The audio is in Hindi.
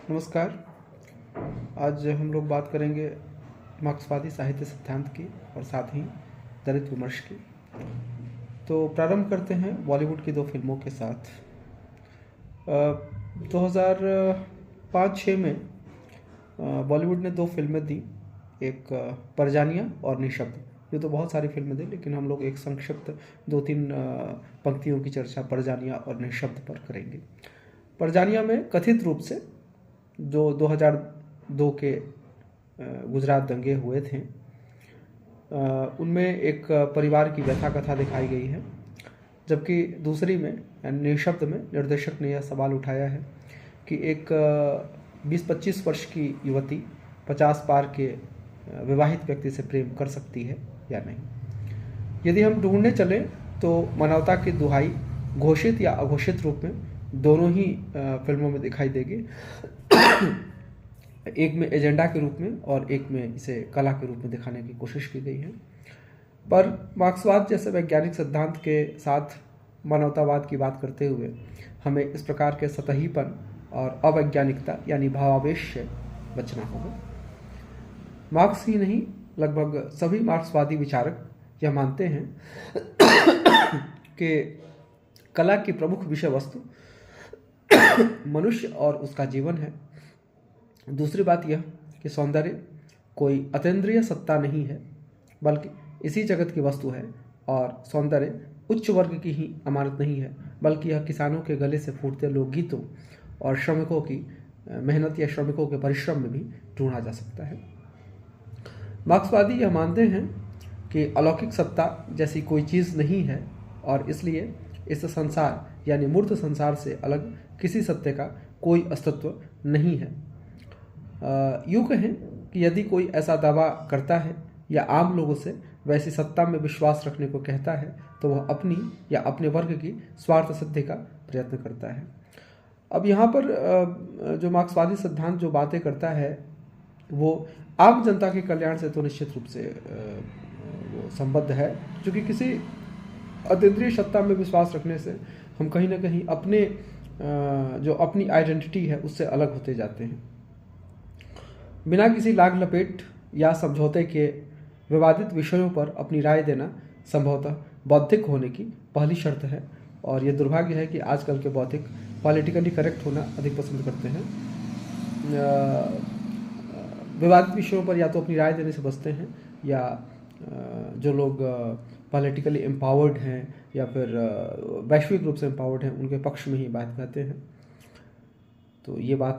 नमस्कार। आज हम लोग बात करेंगे मार्क्सवादी साहित्य सिद्धांत की और साथ ही दलित विमर्श की। तो प्रारंभ करते हैं बॉलीवुड की दो फिल्मों के साथ। 2005-06 में बॉलीवुड ने दो फिल्में दी, एक परजानियाँ और निशब्द। ये तो बहुत सारी फिल्में दी, लेकिन हम लोग एक संक्षिप्त 2-3 पंक्तियों की चर्चा परजानियाँ और निशब्द पर करेंगे। परजानियाँ में कथित रूप से जो 2002 के गुजरात दंगे हुए थे, उनमें एक परिवार की व्यथा कथा दिखाई गई है, जबकि दूसरी में निशब्द में निर्देशक ने यह सवाल उठाया है कि एक 20-25 वर्ष की युवती 50 पार के विवाहित व्यक्ति से प्रेम कर सकती है या नहीं। यदि हम ढूंढने चलें तो मानवता की दुहाई घोषित या अघोषित रूप में दोनों ही फिल्मों में दिखाई देगी। एक में एजेंडा के रूप में और एक में इसे कला के रूप में दिखाने की कोशिश की गई है। पर मार्क्सवाद जैसे वैज्ञानिक सिद्धांत के साथ मानवतावाद की बात करते हुए हमें इस प्रकार के सतहीपन और अवैज्ञानिकता यानी भावावेश से बचना होगा। मार्क्स ही नहीं, लगभग सभी मार्क्सवादी विचारक यह मानते हैं कि कला की प्रमुख विषय वस्तु मनुष्य और उसका जीवन है। दूसरी बात यह कि सौंदर्य कोई अतीन्द्रिय सत्ता नहीं है, बल्कि इसी जगत की वस्तु है, और सौंदर्य उच्च वर्ग की ही अमानत नहीं है, बल्कि यह किसानों के गले से फूटते लोकगीतों और श्रमिकों की मेहनत या श्रमिकों के परिश्रम में भी ढूंढा जा सकता है। मार्क्सवादी यह मानते हैं कि अलौकिक सत्ता जैसी कोई चीज़ नहीं है, और इसलिए इस संसार यानी मूर्त संसार से अलग किसी सत्य का कोई अस्तित्व नहीं है। यूँ कहें कि यदि कोई ऐसा दावा करता है या आम लोगों से वैसी सत्ता में विश्वास रखने को कहता है, तो वह अपनी या अपने वर्ग की स्वार्थ सिद्धि का प्रयत्न करता है। अब यहाँ पर जो मार्क्सवादी सिद्धांत जो बातें करता है वो आम जनता के कल्याण से तो निश्चित रूप से वो संबद्ध है, क्योंकि किसी अतीन्द्रिय सत्ता में विश्वास रखने से हम कहीं ना कहीं अपने जो अपनी आइडेंटिटी है उससे अलग होते जाते हैं। बिना किसी लाग लपेट या समझौते के विवादित विषयों पर अपनी राय देना संभवतः बौद्धिक होने की पहली शर्त है, और यह दुर्भाग्य है कि आजकल के बौद्धिक पॉलिटिकली करेक्ट होना अधिक पसंद करते हैं। विवादित विषयों पर या तो अपनी राय देने से बचते हैं, या जो लोग पॉलिटिकली एम्पावर्ड हैं या फिर वैश्विक रूप से एम्पावर्ड हैं उनके पक्ष में ही बात कहते हैं। तो ये बात